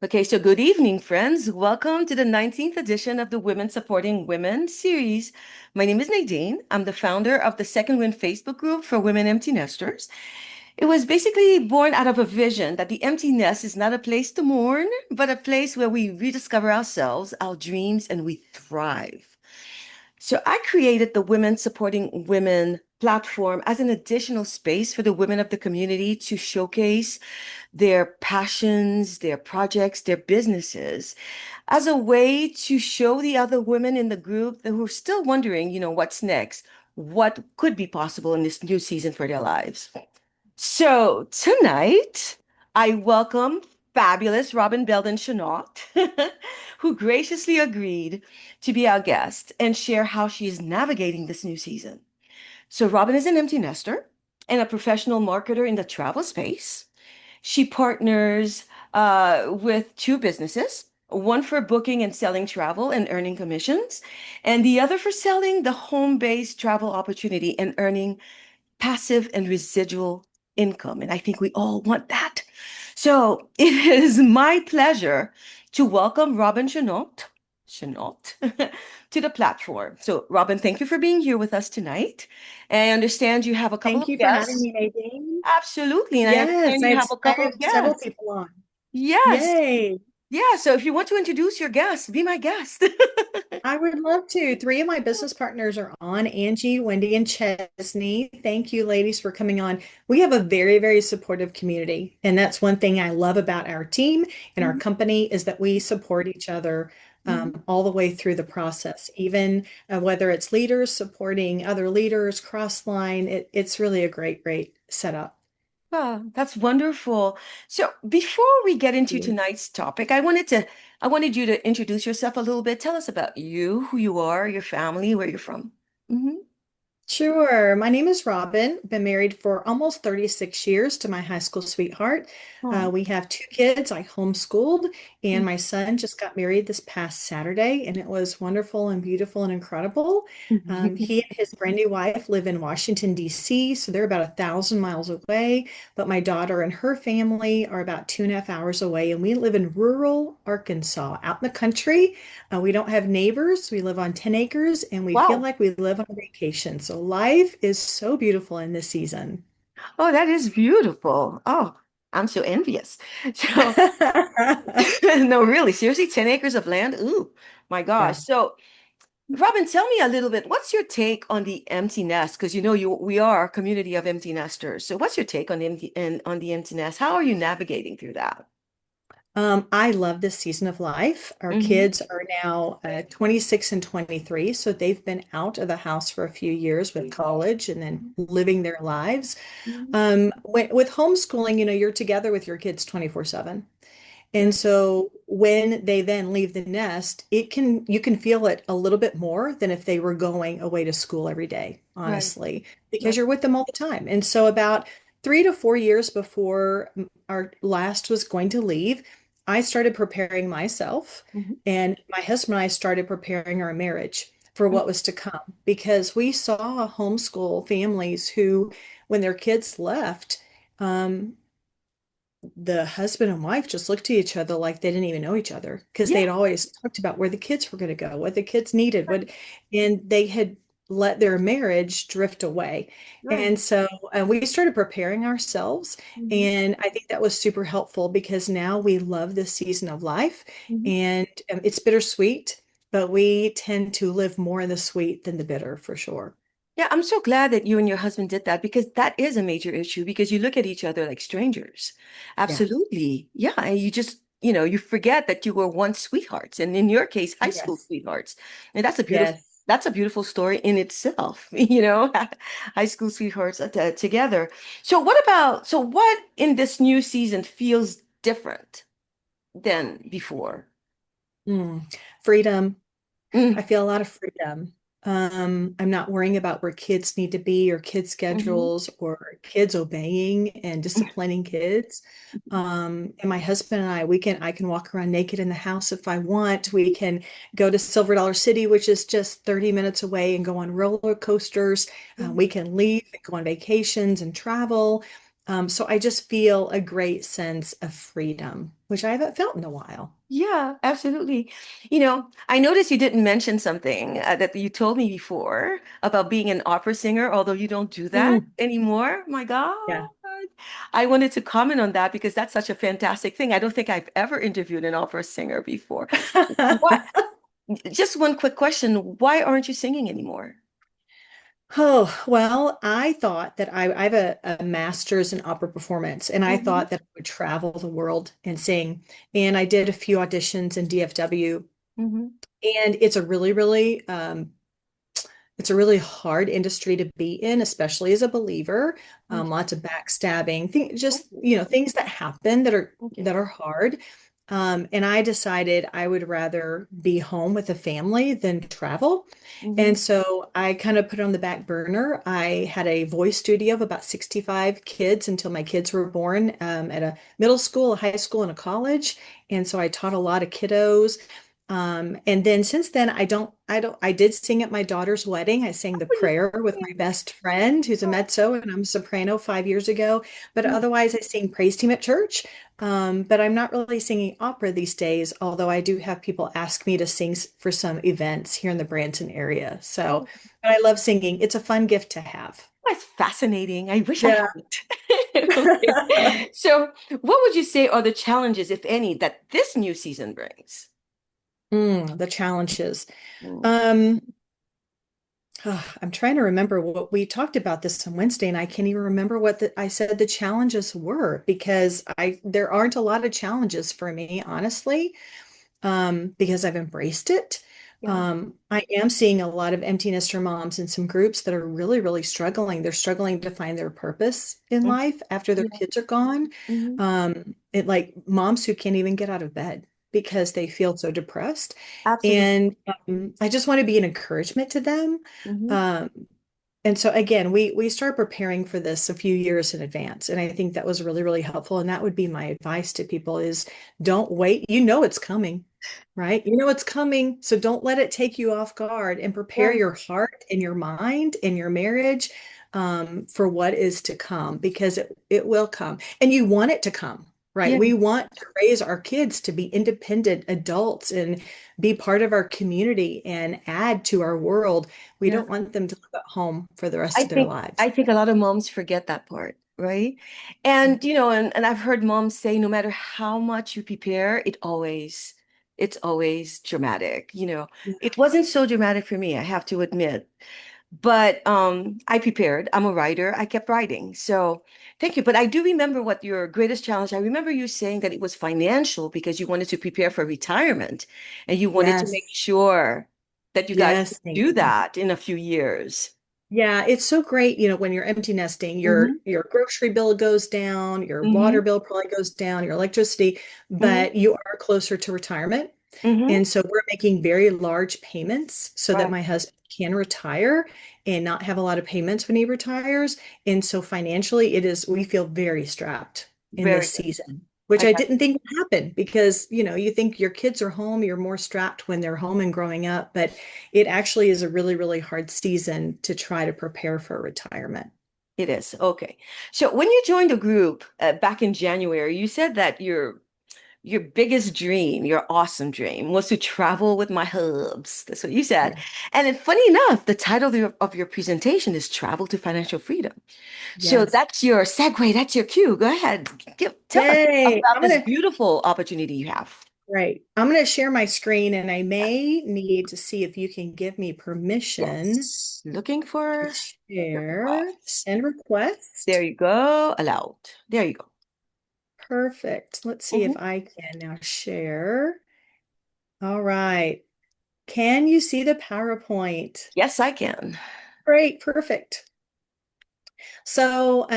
Okay, so good evening, friends. Welcome to the 19th edition of the Women Supporting Women series. My name is Nadine. I'm the founder of the Second Wind Facebook group for women empty nesters. It was basically born out of a vision that the empty nest is not a place to mourn, but a place where we rediscover ourselves, our dreams, and we thrive. So I created the Women Supporting Women platform as an additional space for the women of the community to showcase their passions, their projects, their businesses as a way to show the other women in the group who are still wondering, what's next? What could be possible in this new season for their lives? So tonight, I welcome fabulous Robin Belden Chenault, who graciously agreed to be our guest and share how she is navigating this new season. So Robin is an empty nester and a professional marketer in the travel space. She partners with two businesses, one for booking and selling travel and earning commissions, and the other for selling the home-based travel opportunity and earning passive and residual income. And I think we all want that. So it is my pleasure to welcome Robin Chenault to the platform. So, Robin, thank you for being here with us tonight. And I understand you have a couple Thank of you for having guests. me, Nadine. Absolutely. And I Yes, understand you have a I couple have of several guests. people on. Yes. Yay. Yeah. So if you want to introduce your guests, be my guest. I would love to. Three of my business partners are on, Angie, Wendy, and Chesney. Thank you, ladies, for coming on. We have a very, very supportive community. And that's one thing I love about our team and our Mhm, company is that we support each other mhm. all the way through the process, even whether it's leaders supporting other leaders, cross-line. It's really a great, great setup. Oh, that's wonderful. So before we get into tonight's topic, I wanted you to introduce yourself a little bit. Tell us about you, who you are, your family, where you're from. Hmm. Sure. My name is Robin. Been married for almost 36 years to my high school sweetheart. Oh. We have two kids. I homeschooled, and my son just got married this past Saturday, and it was wonderful and beautiful and incredible. He and his brand new wife live in Washington, D.C., so they're about 1,000 miles away. But my daughter and her family are about 2.5 hours away, and we live in rural Arkansas, out in the country. We don't have neighbors. We live on 10 acres and we feel Wow. like we live on vacation. So life is so beautiful in this season. Oh, that is beautiful. Oh, I'm so envious. So, no, really, seriously, 10 acres of land? Ooh, my gosh. Yeah. So, Robin, tell me a little bit. What's your take on the empty nest? Because we are a community of empty nesters. So, what's your take on the empty nest? How are you navigating through that? I love this season of life. Our Hmm. kids are now 26 and 23, so they've been out of the house for a few years with college and then living their lives. With homeschooling, you're together with your kids 24/7. And Right, so when they then leave the nest, you can feel it a little bit more than if they were going away to school every day, right, honestly, because right. you're with them all the time. And so about 3 to 4 years before our last was going to leave, I started preparing myself, Mhm, and my husband and I started preparing our marriage for what was to come because we saw homeschool families who, when their kids left, um, the husband and wife just looked at each other like they didn't even know each other because yeah, they'd always talked about where the kids were going to go, what the kids needed, right, and they had let their marriage drift away. right. And so we started preparing ourselves. Mhm, And I think that was super helpful because now we love this season of life mhm. and it's bittersweet, but we tend to live more in the sweet than the bitter for sure. Yeah, I'm so glad that you and your husband did that because that is a major issue because you look at each other like strangers. Yeah. Absolutely. Yeah. And you just, you forget that you were once sweethearts and in your case, high school Yes. sweethearts. And Yes. that's a beautiful story in itself, high school sweethearts together. So what in this new season feels different than before? Mm. Freedom. I Mm, feel a lot of freedom. I'm not worrying about where kids need to be or kid mhm, schedules or kids obeying and disciplining kids. And my husband and I can walk around naked in the house if I want. We can go to Silver Dollar City, which is just 30 minutes away, and go on roller coasters. mhm, We can leave and go on vacations and travel. So I just feel a great sense of freedom, which I haven't felt in a while. Yeah, absolutely. I noticed you didn't mention something that you told me before about being an opera singer, although you don't do that Mm, anymore. My God. yeah. I wanted to comment on that because that's such a fantastic thing. I don't think I've ever interviewed an opera singer before. What? Just one quick question. Why aren't you singing anymore? Oh, well, I thought that I have a master's in opera performance, and I Hmm. thought that I would travel the world and sing. And I did a few auditions in DFW, Hmm. and it's a really hard industry to be in, especially as a believer. Okay. Lots of backstabbing, just Okay. things that happen that are Okay. that are hard. And I decided I would rather be home with a family than travel. Hmm. And so I kind of put it on the back burner. I had a voice studio of about 65 kids until my kids were born, at a middle school, a high school, and a college. And so I taught a lot of kiddos. And then since then, I did sing at my daughter's wedding. I sang the What you prayer with my best friend who's a mezzo and I'm a soprano 5 years ago. But saying? otherwise, I sing praise team at church. But I'm not really singing opera these days, although I do have people ask me to sing for some events here in the Branson area. So, Oh, but I love singing. It's a fun gift to have. that's fascinating. I wish I Yeah. had it. Okay. So, what would you say are the challenges, if any, that this new season brings? The challenges. Mm. Um, I'm trying to remember what we talked about this on Wednesday, and I can't even remember what I said the challenges were because I there aren't a lot of challenges for me, honestly, because I've embraced it. Yeah. I am seeing a lot of empty nester moms in some groups that are really, really struggling. They're struggling to find their purpose in Mm. life after their Yeah. kids are gone. Hmm. It like moms who can't even get out of bed because they feel so depressed. Absolutely. And I just want to be an encouragement to them. Hmm. Um, and so again, we started preparing for this a few years in advance, and I think that was really, really helpful. And that would be my advice to people is don't wait. You know it's coming, right? You know it's coming, so don't let it take you off guard and prepare Yeah. your heart and your mind and your marriage for what is to come because it will come, and you want it to come. Right. Yeah. We want to raise our kids to be independent adults and be part of our community and add to our world. We Yeah. don't want them to live at home for the rest I of their think lives. I think a lot of moms forget that part, right? And and I've heard moms say no matter how much you prepare, it's always dramatic. Yeah. It wasn't so dramatic for me, I have to admit. But I prepared. I'm a writer. I kept writing. So thank you. But I do remember what your greatest challenge. I remember you saying that it was financial because you wanted to prepare for retirement and you wanted to make Yes. sure that you guys could Yes, do Nadine. that in a few years. Yeah, it's so great, when you're empty nesting, your Hmm. your grocery bill goes down, your water Hmm. bill probably goes down, your electricity, Hmm. but you are closer to retirement. Hmm. And so we're making very large payments so that Right. my husband can retire and not have a lot of payments when he retires. And so financially, we feel very strapped in Very this good. season, which I I got didn't think would happen because, you think your kids are home, you're more strapped when they're home and growing up. But it actually is a really, really hard season to try to prepare for retirement. it is. Okay. So when you joined the group back in January, you said that your biggest dream, your awesome dream, was to travel with my hubs. That's what you said. Yeah. And then, funny enough, the title of your presentation is Travel to Financial Freedom. So Yes. that's your segue, that's your cue. Go ahead. Tell us Yay. about this beautiful opportunity you have. Great. I'm going to share my screen and I may need to see if you can give me permission Yes. Looking to for share, request. send There request. you go. Allowed. There you go. Perfect. Let's see if Mhm. I can now share. All right. Can you see the PowerPoint? Yes, I can. Great. Perfect. So,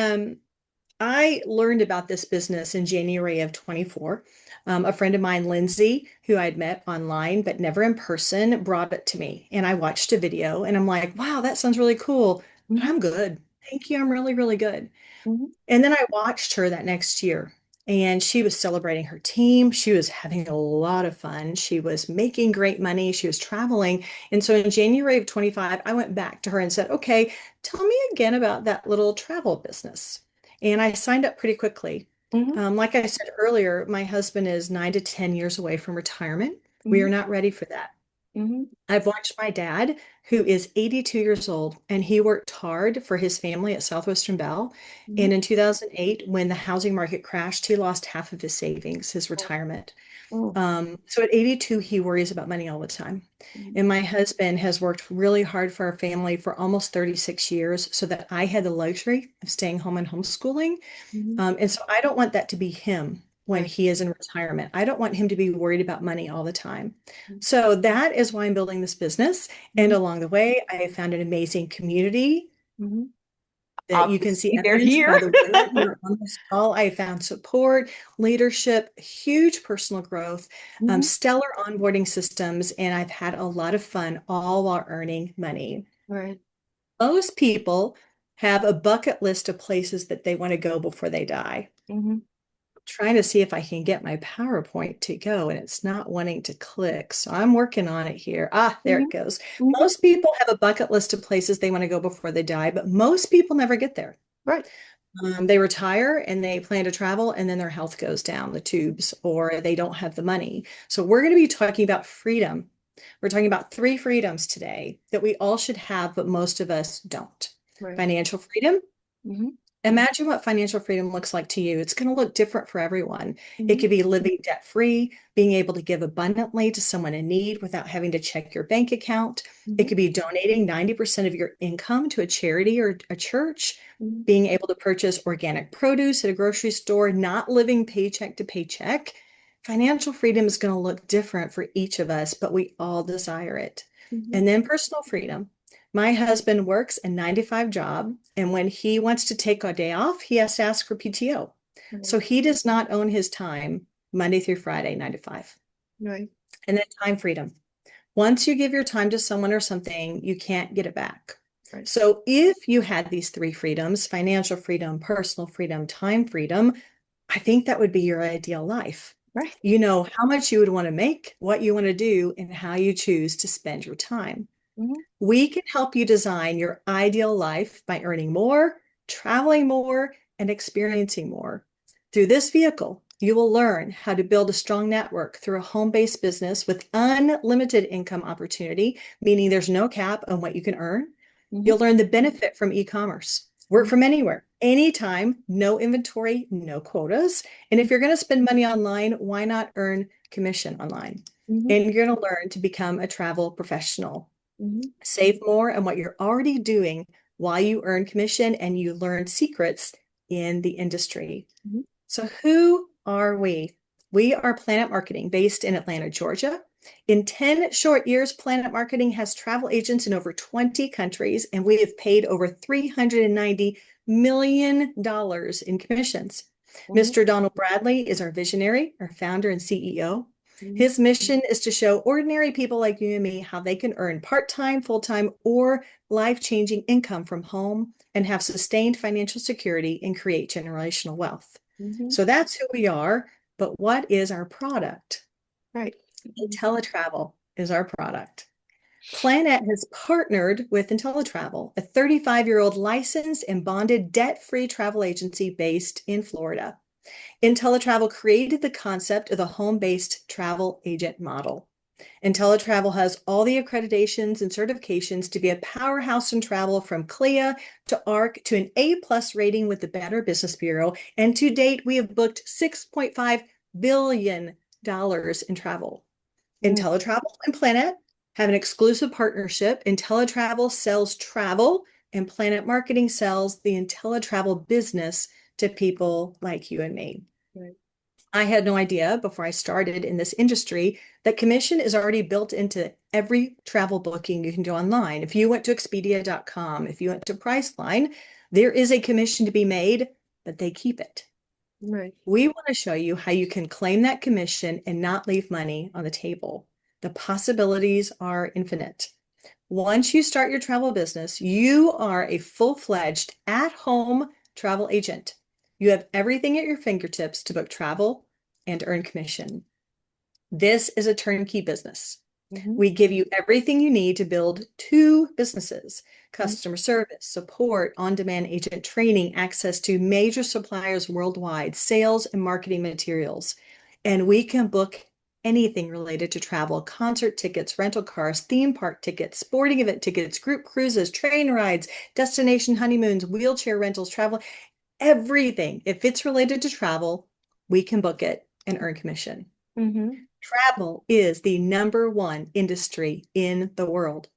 I learned about this business in January of 24. A friend of mine, Lindsay, who I'd met online but never in person, brought it to me. And I watched a video and I'm like, wow, that sounds really cool. But Mhm. I'm good. Thank you. I'm really, really good. Mhm. And then I watched her that next year and she was celebrating her team. She was having a lot of fun. She was making great money. She was traveling. And so in January of 25, I went back to her and said, okay, tell me again about that little travel business. and I signed up pretty quickly. Hmm. Like I said earlier, my husband is 9 to 10 years away from retirement. We are Hmm. not ready for that. Hmm. I've watched my dad, who is 82 years old, and he worked hard for his family at Southwestern Bell. Hmm. And in 2008, when the housing market crashed, he lost half of his savings, his retirement. Oh. So at 82, he worries about money all the time. Hmm. And my husband has worked really hard for our family for almost 36 years so that I had the luxury of staying home and homeschooling. Hmm. And so I don't want that to be him when Right. he is in retirement. I don't want him to be worried about money all the time. So that is why I'm building this business. And Hmm. along the way, I have found an amazing community Hmm. that you can see Obviously, they're evidenced by here. the women who are on this call. I have found support, leadership, huge personal growth, Hmm. stellar onboarding systems, and I've had a lot of fun, all while earning money. Right. Most people have a bucket list of places that they want to go before they die. Hmm. Trying to see if I can get my PowerPoint to go, and it's not wanting to click. So I'm working on it here. Ah, there Hmm. it goes. Hmm. Most people have a bucket list of places they want to go before they die, but most people never get there. Right. They retire and they plan to travel, and then their health goes down the tubes, or they don't have the money. So, we're going to be talking about freedom. We're talking about three freedoms today that we all should have, but most of us don't. Right. Financial freedom. Hmm. Imagine what financial freedom looks like to you. It's going to look different for everyone. It Hmm. could be living debt free, being able to give abundantly to someone in need without having to check your bank account. It Hmm. could be donating 90% of your income to a charity or a church, Hmm. being able to purchase organic produce at a grocery store, not living paycheck to paycheck. Financial freedom is going to look different for each of us, but we all desire it. Hmm. And then personal freedom. My husband works a 9 to 5 job, and when he wants to take a day off, he has to ask for PTO. Right. So he does not own his time Monday through Friday, 9 to 5. Right. And then time freedom. Once you give your time to someone or something, you can't get it back. Right. So if you had these three freedoms, financial freedom, personal freedom, time freedom, I think that would be your ideal life. Right. You know how much you would want to make, what you want to do, and how you choose to spend your time. Hmm. We can help you design your ideal life by earning more, traveling more, and experiencing more. Through this vehicle, you will learn how to build a strong network through a home-based business with unlimited income opportunity, meaning there's no cap on what you can earn. Hmm. You'll learn the benefit from e-commerce. Work from anywhere, anytime, no inventory, no quotas. And if you're going to spend money online, why not earn commission online? Hmm. And you're going to learn to become a travel professional. Hmm. Save more on what you're already doing while you earn commission and you learn secrets in the industry. Hmm. So, who are we? We are Planet Marketing based in Atlanta, Georgia. In 10 short years, Planet Marketing has travel agents in over 20 countries, and we have paid over $390 million in commissions. Hmm. Mr. Donald Bradley is our visionary, our founder and CEO. Hmm. His mission is to show ordinary people like you and me how they can earn part-time, full-time, or life-changing income from home and have sustained financial security and create generational wealth. Hmm. So that's who we are. But what is our product? Right. IntelliTravel is our product. Planet has partnered with IntelliTravel, a 35-year-old licensed and bonded debt-free travel agency based in Florida. IntelliTravel created the concept of the home-based travel agent model. IntelliTravel has all the accreditations and certifications to be a powerhouse in travel, from CLIA to ARC to an A+ rating with the Better Business Bureau. And to date, we have booked $6.5 billion in travel. Hmm. IntelliTravel and Planet have an exclusive partnership. IntelliTravel sells travel, and Planet Marketing sells the IntelliTravel business to people like you and me. Right. I had no idea before I started in this industry that commission is already built into every travel booking you can do online. If you went to Expedia.com, if you went to Priceline, there is a commission to be made, but they keep it. Right. We want to show you how you can claim that commission and not leave money on the table. The possibilities are infinite. Once you start your travel business, you are a full-fledged at-home travel agent. You have everything at your fingertips to book travel and earn commission. This is a turnkey business. Mhm. We give you everything you need to build two businesses: Mhm. customer service, support, on-demand agent training, access to major suppliers worldwide, sales and marketing materials. And we can book anything related to travel: concert tickets, rental cars, theme park tickets, sporting event tickets, group cruises, train rides, destination honeymoons, wheelchair rentals, travel, everything. If it's related to travel, we can book it and earn commission. Mhm. Travel is the number one industry in the world.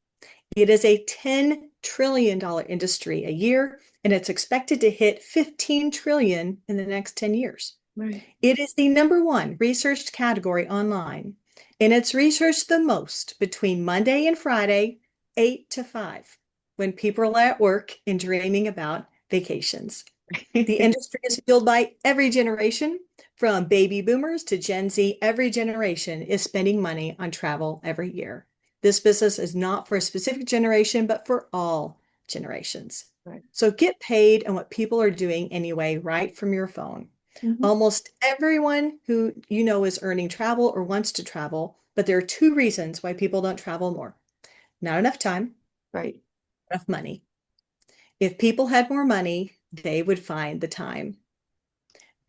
It is a $10 trillion industry a year, and it's expected to hit 15 trillion in the next 10 years. Right. It is the number one researched category online, and it's researched the most between Monday and Friday, 8 to 5, when people are at work and dreaming about vacations. The industry is fueled by every generation, from baby boomers to Gen Z. Every generation is spending money on travel every year. This business is not for a specific generation, but for all generations. Right. So get paid on what people are doing anyway, right from your phone. Mhm. Almost everyone who you know is earning travel or wants to travel, but there are two reasons why people don't travel more: not enough time, Right. enough money. If people had more money, they would find the time.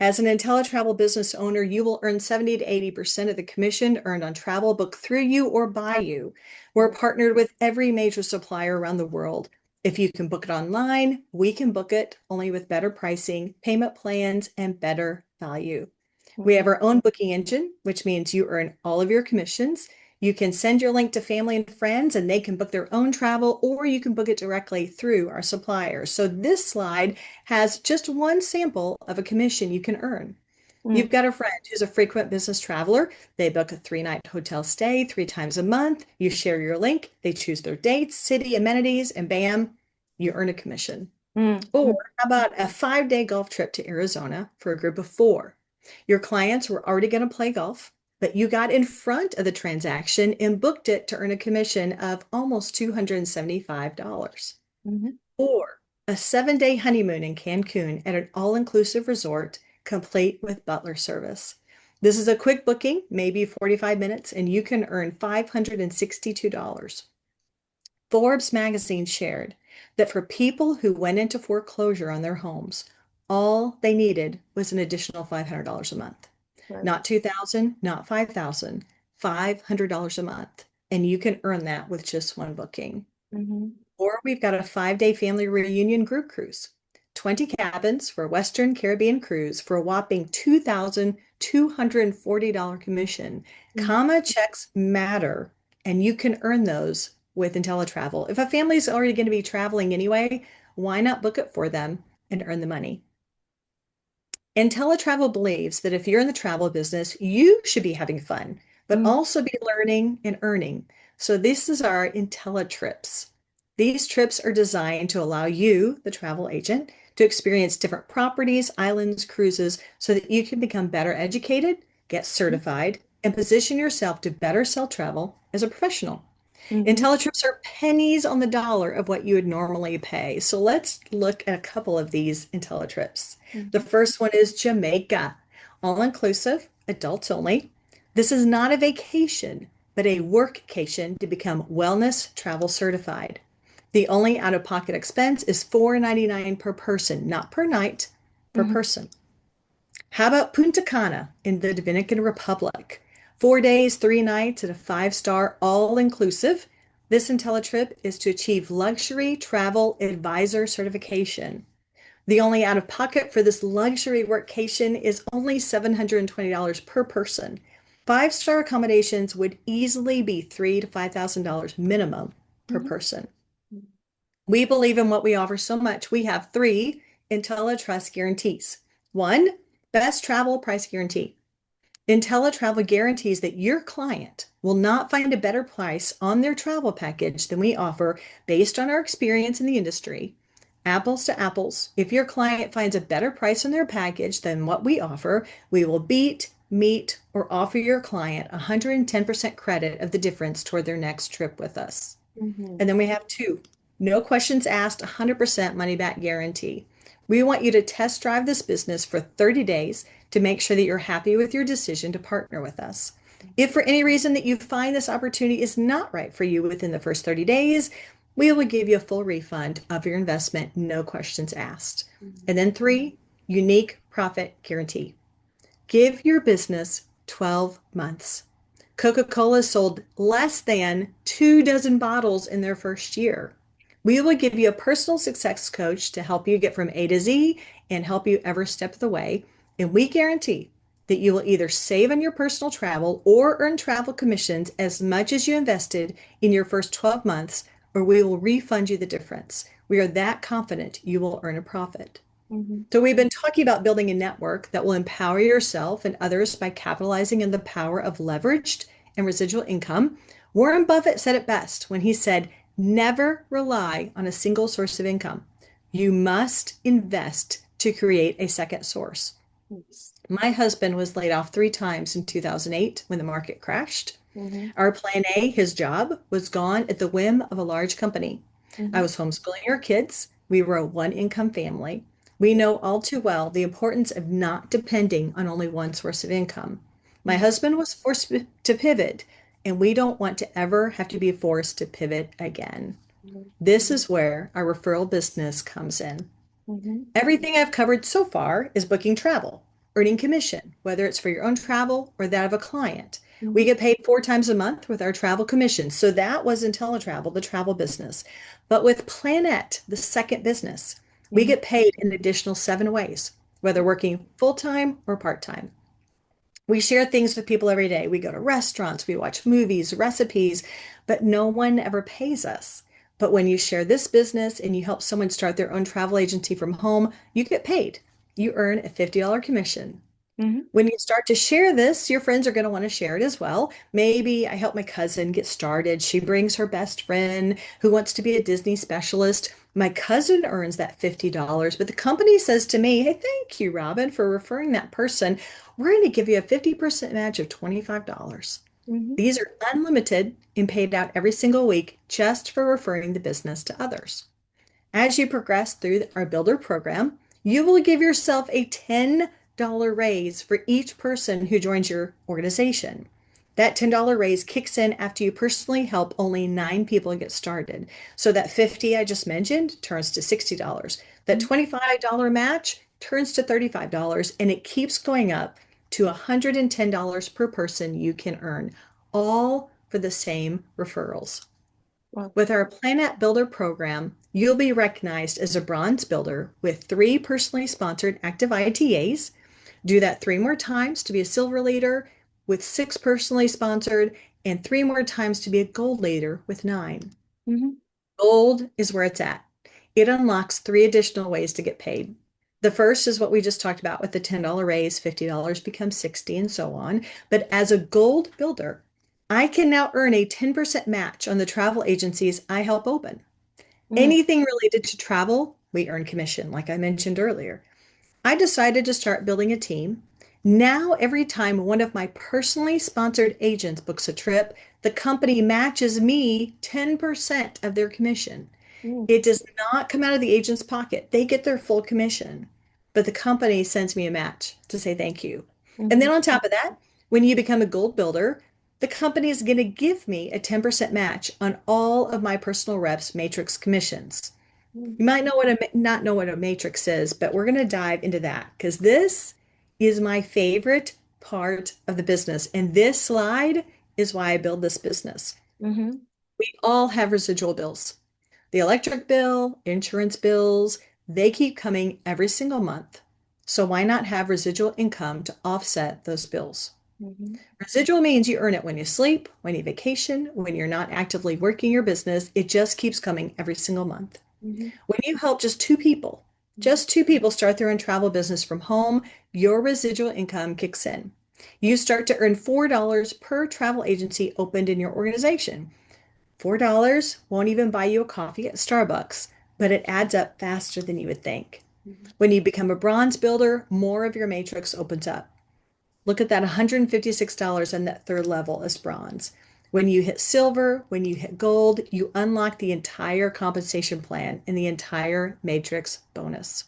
As an IntelliTravel business owner, you will earn 70 to 80% of the commission earned on travel booked through you or by you. We're partnered with every major supplier around the world. If you can book it online, we can book it, only with better pricing, payment plans, and better value. We Mhm. have our own booking engine, which means you earn all of your commissions. You can send your link to family and friends, and they can book their own travel, or you can book it directly through our suppliers. So this slide has just one sample of a commission you can earn. You've Mhm. got a friend who's a frequent business traveler. They book a 3-night hotel stay 3 times a month. You share your link, they choose their dates, city, amenities, and bam, you earn a commission. Or Mhm. how about a 5-day golf trip to Arizona for a group of 4? Your clients were already going to play golf, but you got in front of the transaction and booked it to earn a commission of almost $275. Mhm. Or a 7-day honeymoon in Cancun at an all-inclusive resort, complete with butler service. This is a quick booking, maybe 45 minutes, and you can earn $562. Forbes magazine shared that for people who went into foreclosure on their homes, all they needed was an additional $500 a month. Right. Not 2,000, not 5,000, $500 a month. And you can earn that with just one booking. Mhm. Or we've got a 5-day family reunion group cruise, 20 cabins for a Western Caribbean cruise for a whopping $2,240 commission. Mhm. Comma checks matter, and you can earn those with IntelliTravel. If a family's already going to be traveling anyway, why not book it for them and earn the money? IntelliTravel believes that if you're in the travel business, you should be having fun, but Mhm. also be learning and earning. So this is our IntelliTrips. These trips are designed to allow you, the travel agent, to experience different properties, islands, cruises, so that you can become better educated, get certified, and position yourself to better sell travel as a professional. Mhm. IntelliTrips are pennies on the dollar of what you would normally pay. So let's look at a couple of these IntelliTrips. The Mhm. first one is Jamaica, all inclusive, adults only. This is not a vacation, but a workcation to become wellness travel certified. The only out of pocket expense is $4.99 per person, not per night, per Mhm. person. How about Punta Cana in the Dominican Republic? 4 days, 3 nights at a 5-star all-inclusive. This IntelliTrip is to achieve luxury travel advisor certification. The only out-of-pocket for this luxury workcation is only $720 per person. 5-star accommodations would easily be $3,000 to $5,000 minimum per Mhm. person. We believe in what we offer so much. We have 3 IntelliTrust guarantees. One, best travel price guarantee. IntelliTravel guarantees that your client will not find a better price on their travel package than we offer based on our experience in the industry. Apples to apples. If your client finds a better price on their package than what we offer, we will beat, meet, or offer your client 110% credit of the difference toward their next trip with us. Mhm. And then we have 2, no questions asked, 100% money back guarantee. We want you to test drive this business for 30 days to make sure that you're happy with your decision to partner with us. If for any reason that you find this opportunity is not right for you within the first 30 days, we will give you a full refund of your investment, no questions asked. And then three, unique profit guarantee. Give your business 12 months. Coca-Cola sold less than 2 dozen bottles in their first year. We will give you a personal success coach to help you get from A to Z and help you every step of the way. And we guarantee that you will either save on your personal travel or earn travel commissions as much as you invested in your first 12 months, or we will refund you the difference. We are that confident you will earn a profit. Mhm. So, we've been talking about building a network that will empower yourself and others by capitalizing on the power of leveraged and residual income. Warren Buffett said it best when he said, never rely on a single source of income. You must invest to create a second source. Yes. My husband was laid off 3 times in 2008 when the market crashed. Mhm. Our plan A, his job, was gone at the whim of a large company. I Mhm. was homeschooling our kids. We were a one income family. We know all too well the importance of not depending on only one source of income. My Mhm. husband was forced to pivot, and we don't want to ever have to be forced to pivot again. Mhm. This is where our referral business comes in. Mhm. Everything I've covered so far is booking travel, earning commission, whether it's for your own travel or that of a client. We Mhm. get paid 4 times a month with our travel commission. So that was IntelliTravel, the travel business. But with Planet, the second business, we Mhm. get paid in additional 7 ways, whether working full time or part time. We share things with people every day. We go to restaurants, we watch movies, recipes, but no one ever pays us. But when you share this business and you help someone start their own travel agency from home, you get paid. You earn a $50 commission. Mhm. When you start to share this, your friends are going to want to share it as well. Maybe I help my cousin get started. She brings her best friend who wants to be a Disney specialist. My cousin earns that $50, but the company says to me, hey, thank you, Robin, for referring that person. We're going to give you a 50% match of $25. Mhm. These are unlimited and paid out every single week just for referring the business to others. As you progress through our builder program, you will give yourself a $10 raise for each person who joins your organization. That $10 raise kicks in after you personally help only 9 people get started. So that 50 I just mentioned turns to $60. That Mhm. $25 match turns to $35 and it keeps going up to $110 per person you can earn, all for the same referrals. Wow. With our Planet Builder program, you'll be recognized as a bronze builder with 3 personally sponsored active ITAs. Do that 3 more times to be a silver leader with 6 personally sponsored, and 3 more times to be a gold leader with 9. Mhm. Gold is where it's at. It unlocks 3 additional ways to get paid. The first is what we just talked about with the $10 raise, $50 becomes 60 and so on. But as a gold builder, I can now earn a 10% match on the travel agencies I help open. Mhm. Anything related to travel, we earn commission, like I mentioned earlier. I decided to start building a team. Now, every time one of my personally sponsored agents books a trip, the company matches me 10% of their commission. Mhm. It does not come out of the agent's pocket. They get their full commission, but the company sends me a match to say thank you. And then Mhm. on top of that, when you become a gold builder, the company is going to give me a 10% match on all of my personal reps matrix commissions. Mhm. You might know what not know what a matrix is, but we're going to dive into that because this is my favorite part of the business. And this slide is why I build this business. Mhm. We all have residual bills. The electric bill, insurance bills, they keep coming every single month. So why not have residual income to offset those bills? Mhm. Residual means you earn it when you sleep, when you vacation, when you're not actively working your business. It just keeps coming every single month. Mhm. When you help just 2 people start their own travel business from home, your residual income kicks in. You start to earn $4 per travel agency opened in your organization. $4 won't even buy you a coffee at Starbucks, but it adds up faster than you would think. Mhm. When you become a bronze builder, more of your matrix opens up. Look at that $156 on that third level as bronze. When you hit silver, when you hit gold, you unlock the entire compensation plan and the entire matrix bonus.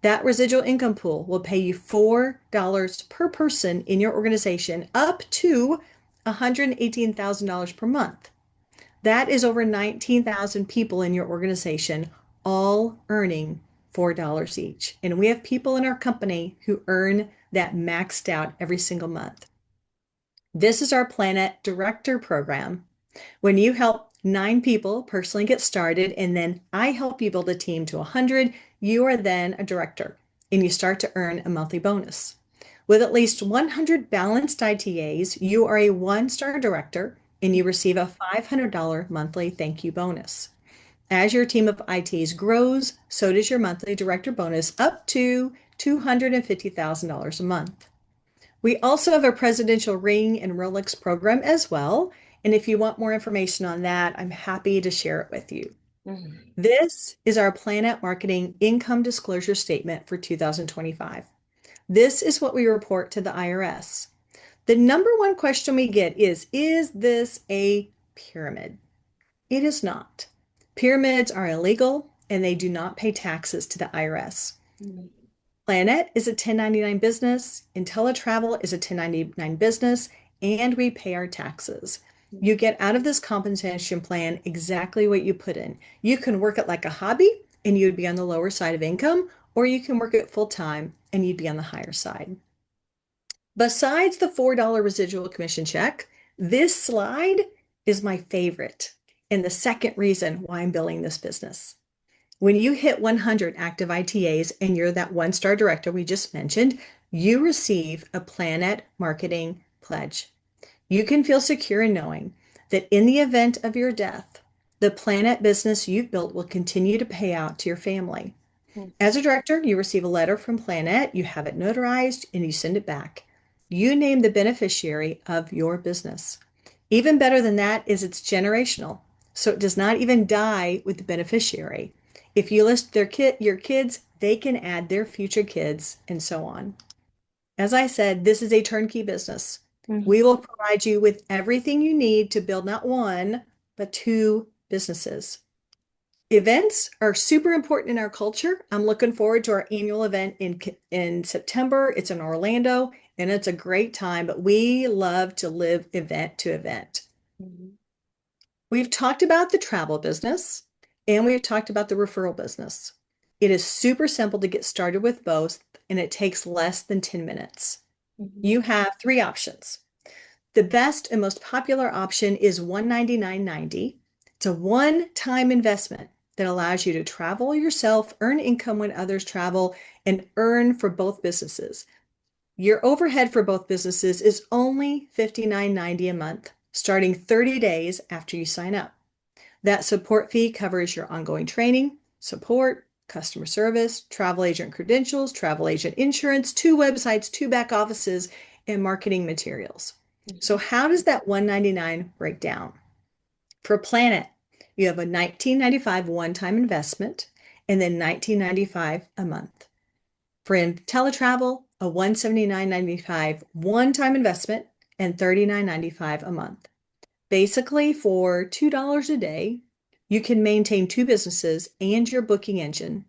That residual income pool will pay you $4 per person in your organization up to $118,000 per month. That is over 19,000 people in your organization, all earning $4 each. And we have people in our company who earn that maxed out every single month. This is our Planet Director program. When you help 9 people personally get started, and then I help you build a team to 100, you are then a director and you start to earn a monthly bonus. With at least 100 balanced ITAs, you are a 1-star director and you receive a $500 monthly thank you bonus. As your team of ITs grows, so does your monthly director bonus up to $250,000 a month. We also have a presidential ring and Rolex program as well. And if you want more information on that, I'm happy to share it with you. Mhm. This is our Planet Marketing Income Disclosure Statement for 2025. This is what we report to the IRS. The number one question we get is this a pyramid? It is not. Pyramids are illegal and they do not pay taxes to the IRS. Mhm. Planet is a 1099 business, IntelliTravel is a 1099 business, and we pay our taxes. You get out of this compensation plan exactly what you put in. You can work it like a hobby and you'd be on the lower side of income, or you can work it full time and you'd be on the higher side. Besides the $4 residual commission check, this slide is my favorite and the second reason why I'm building this business. When you hit 100 active ITAs and you're that 1-star director we just mentioned, you receive a Planet Marketing Pledge. You can feel secure in knowing that in the event of your death, the Planet business you've built will continue to pay out to your family. As a director, you receive a letter from Planet, you have it notarized, and you send it back. You name the beneficiary of your business. Even better than that is it's generational, so it does not even die with the beneficiary. If you list your kids, they can add their future kids, and so on. As I said, this is a turnkey business. We Mhm. will provide you with everything you need to build not one, but 2 businesses. Events are super important in our culture. I'm looking forward to our annual event in September. It's in Orlando and it's a great time, but we love to live event to event. Mhm. We've talked about the travel business and we've talked about the referral business. It is super simple to get started with both and it takes less than 10 minutes. Mhm. You have 3 options. The best and most popular option is $199.90. It's a one-time investment that allows you to travel yourself, earn income when others travel, and earn for both businesses. Your overhead for both businesses is only $59.90 a month, starting 30 days after you sign up. That support fee covers your ongoing training, support, customer service, travel agent credentials, travel agent insurance, 2 websites, 2 back offices, and marketing materials. So Mhm. how does that 199 break down? For Planet, you have a 1995 one-time investment and then 1995 a month. For IntelliTravel, a 179.95 one-time investment and 39.95 a month. Basically, for $2 a day, you can maintain 2 businesses and your booking engine.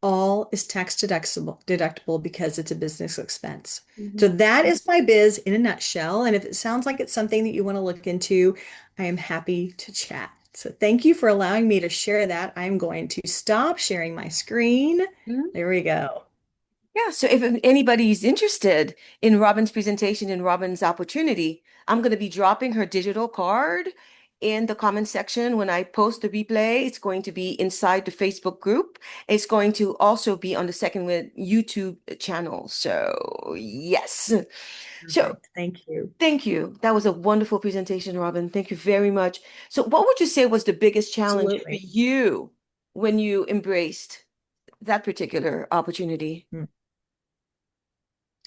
All is tax deductible because it's a business expense. So Mhm. that is my biz in a nutshell. And if it sounds like it's something that you want to look into, I am happy to chat. So thank you for allowing me to share that. I'm going to stop sharing my screen. Mhm. There we go. Yeah, so if anybody's interested in Robin's presentation and Robin's opportunity, I'm going to be dropping her digital card in the comment section when I post the replay. It's going to be inside the Facebook group. It's going to also be on the Second Wind YouTube channel. So, yes. So, Perfect. Thank you. thank you. That was a wonderful presentation, Robin. Thank you very much. So, what would you say was the biggest challenge for Absolutely. you when you embraced that particular opportunity? Mm.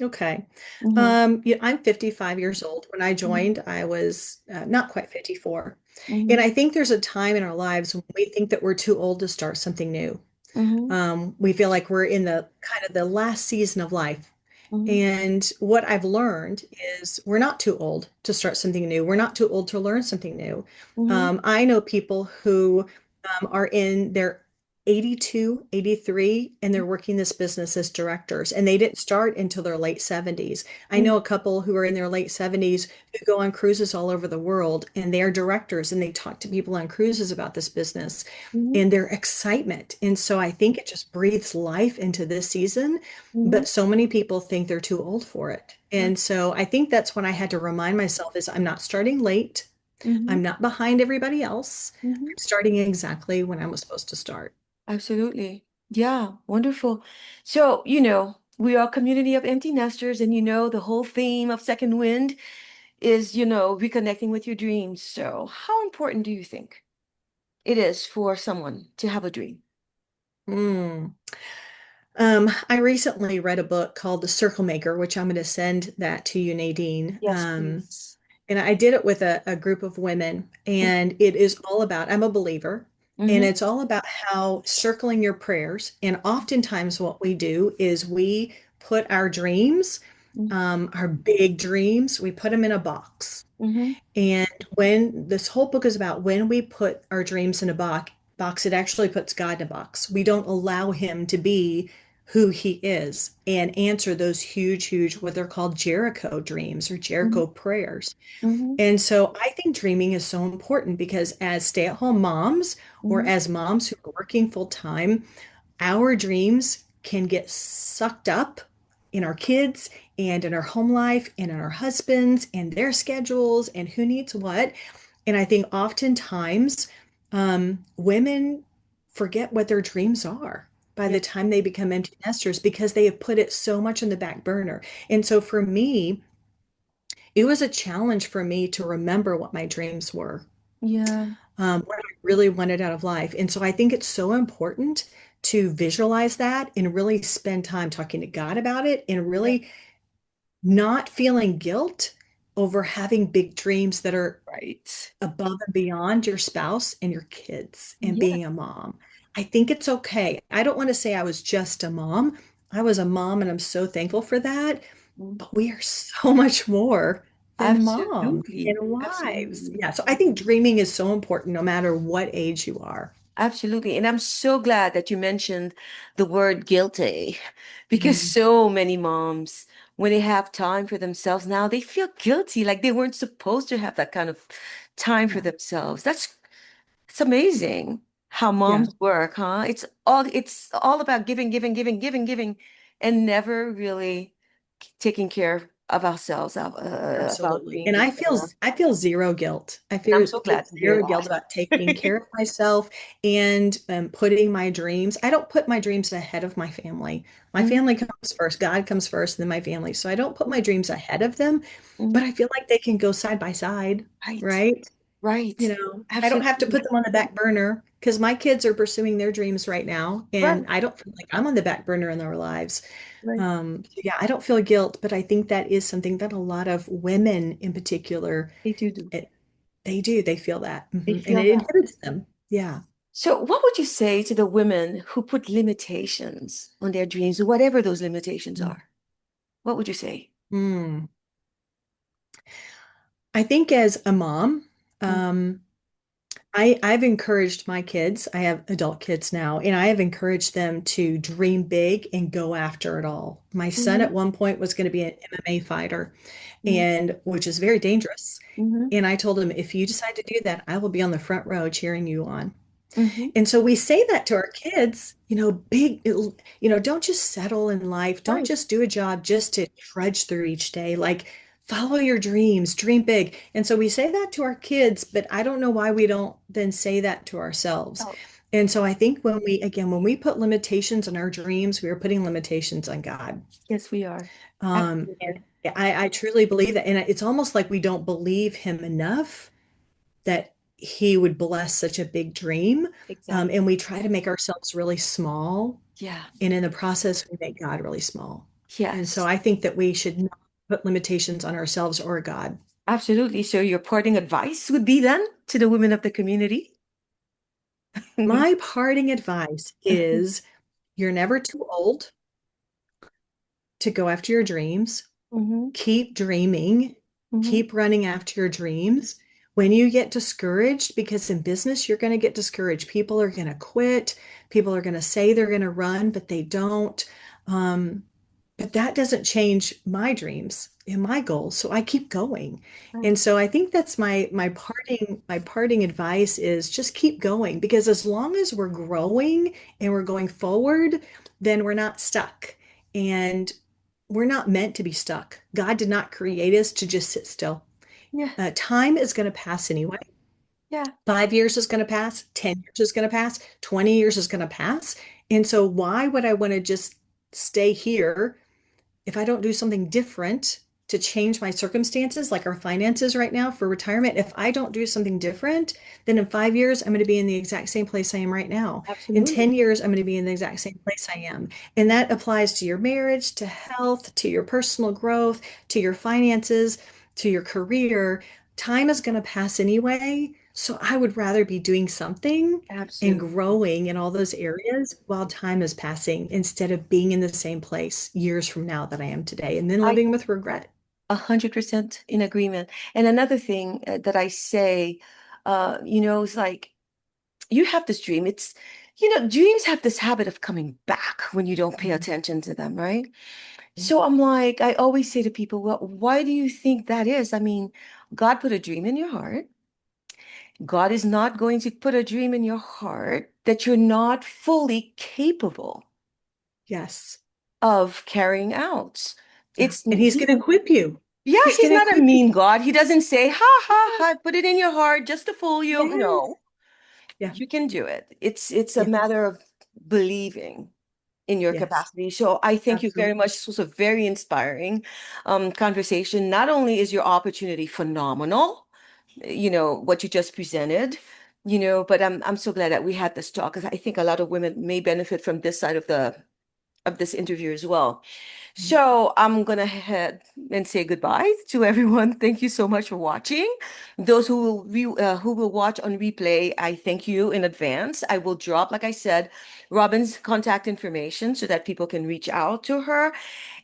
Okay. Hmm. Yeah, I'm 55 years old. When I Hmm. joined, I was not quite 54. And Hmm. I think there's a time in our lives when we think that we're too old to start something new. Hmm. We feel like we're in the kind of the last season of life. Hmm. And what I've learned is we're not too old to start something new. We're not too old to learn something new. Hmm. I know people who are in their 82, 83, and they're working this business as directors. And they didn't start until their late 70s. I Mhm. know a couple who are in their late 70s who go on cruises all over the world, and they are directors and they talk to people on cruises about this business Mhm. and their excitement. And so I think it just breathes life into this season. Mhm. But so many people think they're too old for it. Right. And so I think that's what I had to remind myself is I'm not starting late. Mhm. I'm not behind everybody else. Mhm. I'm starting exactly when I was supposed to start. Absolutely. Yeah, wonderful. So, we are a community of empty nesters, and the whole theme of Second Wind is, reconnecting with your dreams. So, how important do you think it is for someone to have a dream? Mm. I recently read a book called The Circle Maker, which I'm going to send that to you, Nadine. Yes, please. And I did it with a group of women, and it is all about, I'm a believer, and Mm-hmm. it's all about how circling your prayers. And oftentimes, what we do is we put our dreams, our big dreams, we put them in a box. Mm-hmm. And when this whole book is about when we put our dreams in a box, it actually puts God in a box. We don't allow him to be who he is and answer those huge, huge, what they're called Jericho dreams or Mm-hmm. Jericho prayers. Mm-hmm. And so I think dreaming is so important because as stay-at-home moms or Mm-hmm. as moms who are working full time, our dreams can get sucked up in our kids and in our home life and in our husbands and their schedules and who needs what. And I think oftentimes women forget what their dreams are by Yeah. the time they become empty nesters because they have put it so much on the back burner. And so for me, it was a challenge for me to remember what my dreams were, Yeah. what I really wanted out of life. And so I think it's so important to visualize that and really spend time talking to God about it and Yeah. really not feeling guilt over having big dreams that are Right. above and beyond your spouse and your kids and Yeah. being a mom. I think it's okay. I don't want to say I was just a mom. I was a mom and I'm so thankful for that. Mm. But we are so much more than moms and Absolutely. wives. Absolutely. Yeah. So I think dreaming is so important no matter what age you are. Absolutely. And I'm so glad that you mentioned the word guilty because Mhm. so many moms, when they have time for themselves now, they feel guilty, like they weren't supposed to have that kind of time for Yeah. themselves. It's amazing how Yeah. moms work, huh? It's all about giving, giving, giving, giving, giving, and never really taking care of ourselves, about Absolutely. being And the care. I feel zero guilt. I And I'm feel so glad to hear zero guilt about taking that. care of myself and putting my dreams. I don't put my dreams ahead of my family. My Mhm. family comes first, God comes first, and then my family. So I don't put my dreams ahead of them, but Mhm. I feel like they can go side by side, Right. right? You Right. know, I don't have to put Absolutely. them on the back burner because my kids are pursuing their dreams right now, Right. and I don't feel like I'm on the back burner in their lives. Right. So yeah, I don't feel guilt, but I think that is something that a lot of women in particular, They do. it, they do, they feel that. They And feel it that. inhibits them. Yeah. So, what would you say to the women who put limitations on their dreams, whatever those limitations are? What would you say? Mm. I think as a mom, Mm. I've encouraged my kids, I have adult kids now, and I have encouraged them to dream big and go after it all. My son Mhm. at one point was going to be an MMA fighter, Mhm. and which is very dangerous. Mhm. And I told him, if you decide to do that, I will be on the front row cheering you on. Mhm. And so we say that to our kids, don't just settle in life. Don't Right. just do a job just to trudge through each day. Like, follow your dreams, dream big. And so we say that to our kids, but I don't know why we don't then say that to ourselves. Oh, And so I think when we put limitations on our dreams, we are putting limitations on God. yes, we are. And Absolutely. I truly believe that. And it's almost like we don't believe him enough that he would bless such a big dream. Exactly. And we try to make ourselves really small. Yeah. And in the process, we make God really small. And so Yes. I think that we should not put limitations on ourselves or God. Absolutely. So, your parting advice would be then to the women of the community? My parting advice is you're never too old to go after your dreams. Hmm. Keep dreaming, Hmm. keep running after your dreams. when you get discouraged, because in business, you're going to get discouraged. People are going to quit. People are going to say they're going to run, but they don't. Um, but that doesn't change my dreams and my goals. So I keep going. And Right. so I think that's my parting advice is just keep going because as long as we're growing and we're going forward, then we're not stuck. And we're not meant to be stuck. God did not create us to just sit still. Yeah. Time is going to pass anyway. Yeah. 5 years is going to pass, 10 years is going to pass, 20 years is going to pass. And so, why would I want to just stay here if I don't do something different to change my circumstances, like our finances right now for retirement? If I don't do something different, then in 5 years, I'm going to be in the exact same place I am right now. In Absolutely. 10 years, I'm going to be in the exact same place I am. And that applies to your marriage, to health, to your personal growth, to your finances, to your career. Time is going to pass anyway. So I would rather be doing something and Absolutely. growing in all those areas while time is passing instead of being in the same place years from now that I am today and then I living with regret. 100% in agreement. And another thing that I say, is like you have this dream. Dreams have this habit of coming back when you don't pay Mhm. attention to them, right? Yeah. So I'm like, I always say to people, well, why do you think that is? I mean, God put a dream in your heart. God is not going to put a dream in your heart that you're not fully capable Yes. of carrying out. Yeah. It's And he's he, going to equip you. yeah, He's he's going to not a equip you. mean God. He doesn't say, ha ha ha, put it in your heart just to fool you. Yes. No, Yeah. you can do it. It's a Yeah. matter of believing in your Yes. capacity. So I thank you very Absolutely. much. This was a very inspiring conversation. Not only is your opportunity phenomenal, what you just presented, but I'm so glad that we had this talk because I think a lot of women may benefit from this side of this interview as well. So I'm gonna head and say goodbye to everyone. Thank you so much for watching. Those who will watch on replay, I thank you in advance. I will drop, like I said, Robin's contact information so that people can reach out to her.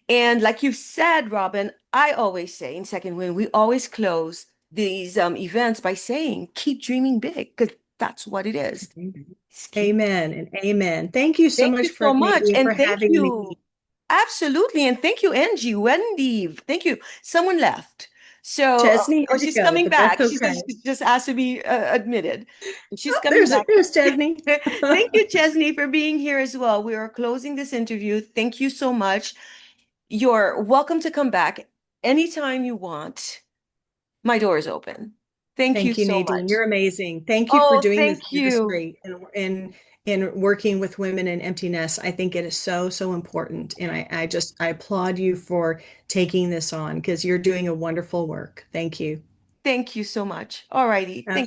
And like you said, Robin, I always say in Second Wind, we always close these events by saying, keep dreaming big, because that's what it is. Amen. Just keep. Amen and amen. Thank you so Thank you much for so much. Nadine for And thank having you. me. Absolutely. And thank you, Angie, Wendy. Thank you. Someone left. So, Chesney oh, had to she's go, coming but that's back. She okay. says she just asked to be admitted. She's Oh, coming there's back. there's Chesney. Thank you, Chesney, for being here as well. We are closing this interview. Thank you so much. You're welcome to come back anytime you want. My door is open. Thank you Thank you, so Nadine. much. You're amazing. Thank you for Oh, doing this thank you. ministry and working with women in empty nest. I think it is so, so important. And I applaud you for taking this on because you're doing a wonderful work. Thank you. Thank you so much. All righty. Thank